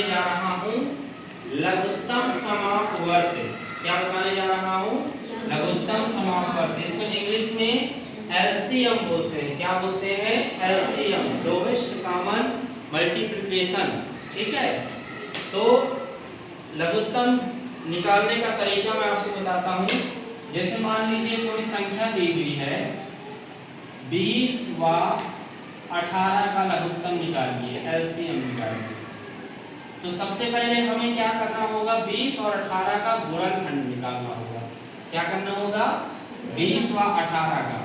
जा रहा हूँ लघुत्तम समापवर्त। क्या बताने जा रहा हूँ? लघुत्तम समापवर्त। इसको इंग्लिश में एलसीएम बोलते हैं। क्या बोलते हैं? LCM, lowest common multiplication. ठीक है, तो लघुत्तम निकालने का तरीका मैं आपको बताता हूँ। जैसे मान लीजिए कोई संख्या दी हुई है 20 व 18 का लघुत्तम निकालिए, एलसीएम निकालिए। तो सबसे पहले हमें क्या करना होगा? 20 और 18 का गुणनखंड निकालना होगा। क्या करना होगा? 20 व 18 का।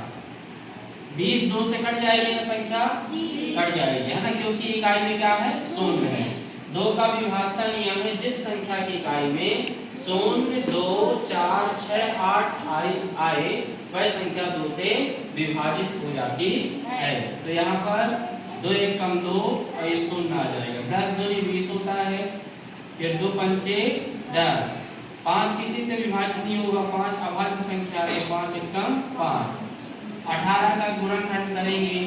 20 2 से कट जाएगी ना संख्या? कट जाएगी, है ना, क्योंकि इकाई में क्या है? शून्य है। 2 का विभाजता नियम है, जिस संख्या की इकाई में 0 2 4 6 8 आए वह संख्या 2 से विभाजित हो जाती है। तो यहाँ पर 2 1 कम 2 और ये 0 आ जाएगा। 10 दूनी 20 होता है, फिर 2 पंचे 10। 5 किसी से विभाजित नहीं होगा, 5 अभाज्य संख्या है, 5 1 कम 5। 18 का गुणनखंड करेंगे,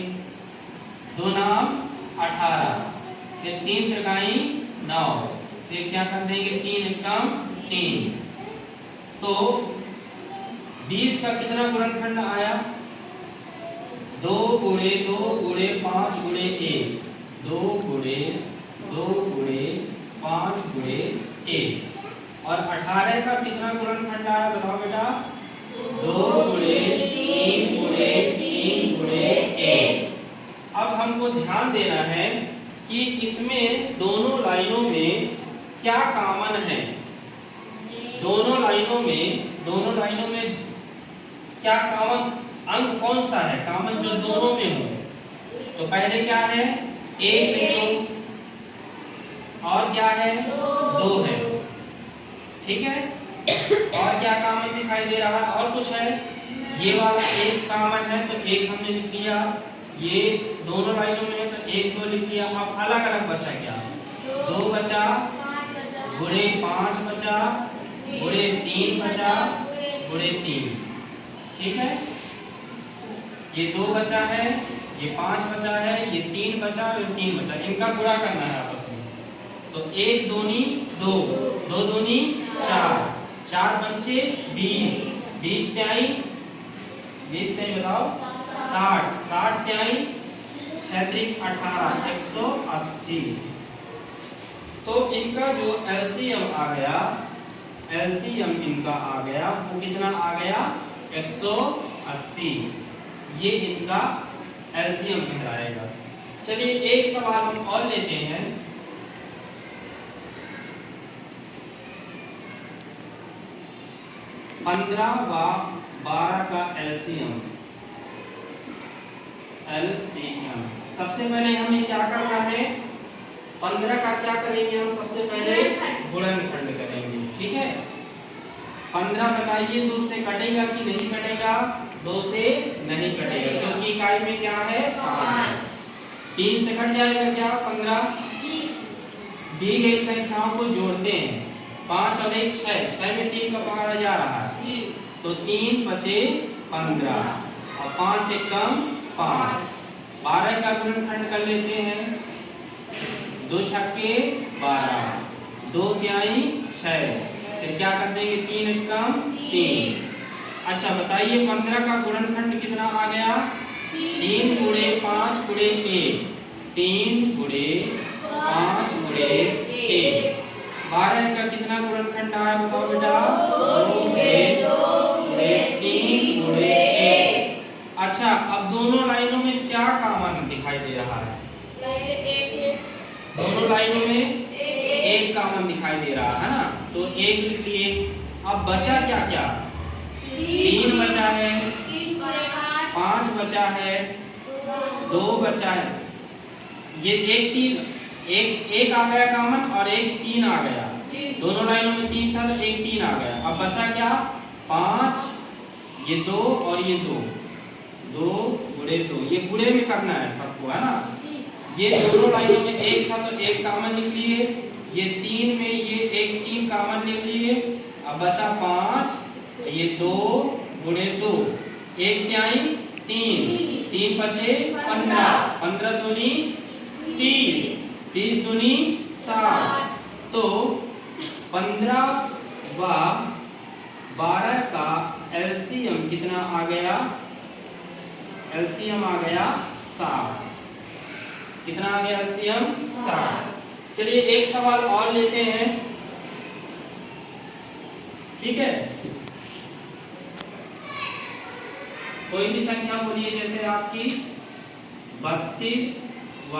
2 नाम 18, फिर 3 त्रिकाई 9, फिर क्या कर देंगे? 3 1 कम 3। तो 20 का कितना गुणनखंड आया? 2 गुणे 2 गुणे 5 गुणे 1, 2 गुणे 2 गुणे 5 गुणे 1। और 18 का कितना गुणनखंड आया? बताओ बेटा। 2 गुणे 3 गुणे 3 गुणे 1। अब हमको ध्यान देना है कि इसमें दोनों लाइनों में क्या कॉमन है। दोनों लाइनों में क्या कॉमन अंक कौन सा है? कॉमन जो दोनों में हो। तो पहले क्या है? 1 लिख लो, और क्या है? 2 है। ठीक है, और क्या कॉमन दिखाई दे रहा है? और कुछ है? ये वाला 1 कॉमन है, तो 1 हमने लिख लिया। ये दोनों लाइनों में है तो 1 2 लिख लिया। अब अलग अलग बचा क्या? 2 बचा, गुणे 5 बचा, गुणे 3 बचा, गुणे 3। ठीक है, ये 2 बचा है, ये 5 बचा है, ये 3 बचा और 3 बचा। इनका गुणा करना है आपस में। तो 1 दूनी 2, 2 दूनी 4, 4 पंचे 20, 20 त्याई 20 त्याई बताओ 60, 60 त्याई 36 18, 180। तो इनका जो एलसीएम आ गया, एलसीएम इनका आ गया, वो कितना आ गया? 180। ये इनका एलसीएम कहलाएगा। चलिए एक सवाल हम और लेते हैं। 15 व 12 का एलसीएम। सबसे पहले हमें क्या करना है? 15 का क्या करेंगे हम? सबसे पहले गुणनखंड करेंगे। ठीक है, 15 बताइए 2 से कटेगा कि नहीं कटेगा? 2 से नहीं कटेगा, क्योंकि इकाई में क्या है? 5। 3 से कट जाएगा क्या? 15। दी गई संख्याओं को जोड़ते हैं। 5 और 1 6, 6 में 3 का पकड़ा जा रहा है, तो 3 बचे 15 और 5 1 कम 5। 12 का गुणनखंड कर लेते हैं। 2 छक्के 12, 2 त्याई 6, फिर क्या कर देंगे? 3 1 कम 3। अच्छा बताइए 15 का गुणनखंड कितना आ गया? 3 गुणे 5 गुणे 1, 3 गुणे 5 गुणे 1। 12 का कितना गुणनखंड आया? बताओ बेटा। 2 गुणे 3 गुणे 1। अच्छा, अब दोनों लाइनों में क्या कॉमन दिखाई दे रहा है? दोनों लाइनों में 1 कॉमन दिखाई दे रहा है ना, तो 1 लिख लिए। अब बचा क्या क्या? 3 बचा है, 5 बचा है, 2 बचा है। ये 1 3 1 आ गया कॉमन और 1 3 आ गया। दोनों लाइनों में 3 था तो 1 3 आ गया। अब बचा क्या? 5, ये 2 और ये 2, 2 गुणे 2। ये गुणे में करना है सबको, है ना। ये दोनों लाइनों में 1 था तो 1 कॉमन लिख लिए। ये 3 में ये 1 3 कॉमन लिख लिए। अब बचा 5, ये 2 गुणे 2, 1 त्याई 3, 3 बचे 15, 15 दूनी 30, 30 दूनी 60, तो 15 व 12 का एलसीएम कितना आ गया? एलसीएम आ गया 7। कितना आ गया एलसीएम? 7। चलिए एक सवाल और लेते हैं, ठीक है। कोई भी संख्या बोलिए, जैसे आपकी 32 व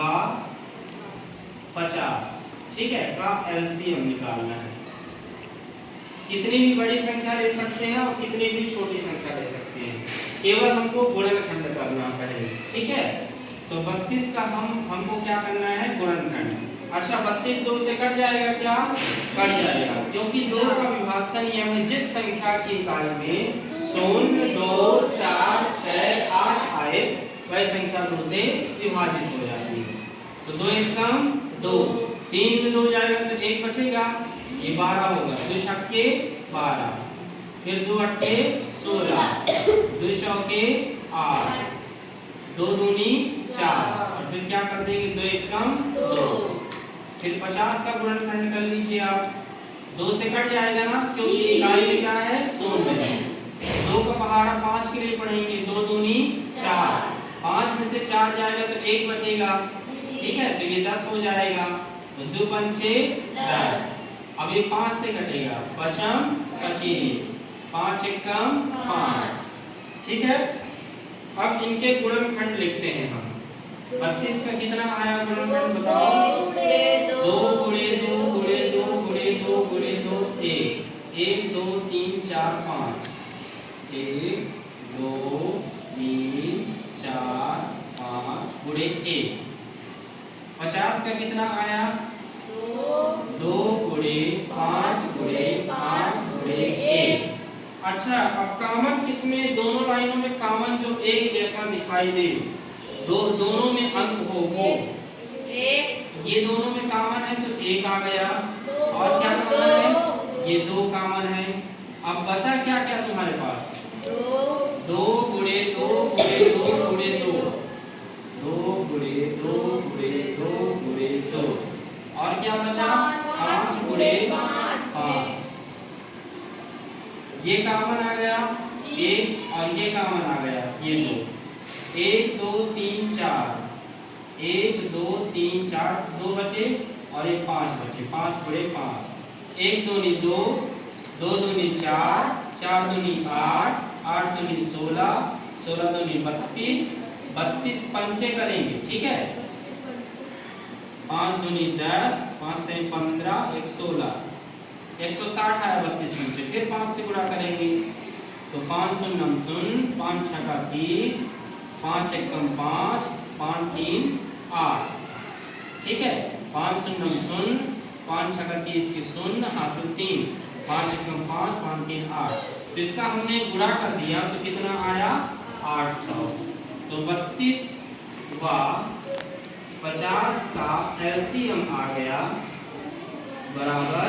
50, ठीक है, का एलसीएम निकालना है। कितनी भी बड़ी संख्या ले सकते हैं और कितनी भी छोटी संख्या ले सकते हैं, केवल हमको गुणनखंड करना पहले, ठीक है। तो 32 का हमको क्या करना है? गुणनखंड। अच्छा 32 2 से कट जाएगा क्या? कट जाएगा, क्योंकि 2 का विभाजन नियम है, जिस संख्या की इकाई में 0 2 4 6 8 आए वह संख्या 2 से विभाजित हो जाती है। तो 2 एकम 2, 3 में 2 जाएगा तो 1 बचेगा, ये 12 होगा। 2 छक्के 12, फिर 2 अट्ठे 16, 2 चौके 8, 2 दूनी 4, और फिर क्या कर देंगे? 2 एकम 2। फिर 50 का गुणनखंड कर लीजिए आप। 2 से कट जाएगा ना, क्योंकि इकाई में क्या है? 100 है। 2 का पहाड़ा 5 के लिए पढ़ेंगे। 2 दूनी 4, 5 में से 4 जाएगा तो 1 बचेगा, ठीक है, तो ये 10 हो जाएगा। तो 2 पंचे 10। अब ये 5 से कटेगा, 5 25, 5 एकम 5, ठीक है। अब इनके गुणनखंड लिखते हैं हम। 32 का कितना आया गुणनखंड बताओ? 2 गुणे 2 गुणे 2 गुणे 2 गुणे 2 1, 1 2 3 4 5, 1 2 3 4 5 गुणे 1। 50 का कितना आया? 2 गुणे 5 गुणे 5 गुणे 1। अच्छा अब कॉमन किसमें? दोनों लाइनों में कॉमन जो एक जैसा दिखाई दे, दोनों में अंक हो वो, ये दोनों में कॉमन है तो 1 आ गया, और क्या कॉमन है? ये 2 कॉमन है। अब बचा क्या क्या तुम्हारे पास? 2 गुणे 2 गुणे 2 गुणे 2, 2 गुणे 2 गुणे 2 गुणे 2, और क्या बचा? 5 गुणे 5। ये कॉमन आ गया 1, और ये कॉमन आ गया ये 2। 1 2 3 4, 1 2 3 4, 2 बचे और ये 5 बचे। 5 गुणे 5, 1 दूनी 2, 2 दूनी 4, 4 दूनी 8, 8 दूनी 16, 16 दूनी 32, 32 पंचे करेंगे, ठीक है। 5 दूनी 10, 5 तीन 15, 1 16, 160 आया 32 पंचे। फिर 5 से गुणा करेंगे तो 5 शून्य 0, 5 छक्का 30, 5 एकम 5, 5 3 8, ठीक है। 5 शून्य 0, 5 छक्का 30 की 0 हासिल 3, 5 एकम 5, 5 3 8। तो इसका हमने गुणा कर दिया तो कितना आया? 800। तो 32 व 50 का एलसीएम आ गया बराबर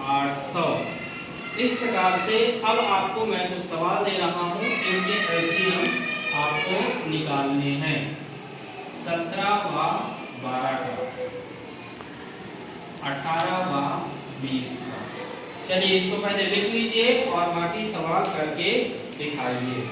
800। इस प्रकार से अब आपको मैं कुछ सवाल दे रहा हूं, इनके एलसीएम आपको निकालने हैं। 17 व 12 का, 18 व 20 का। चलिए इसको पहले लिख लीजिए और बाकी सवाल करके दिखाइए।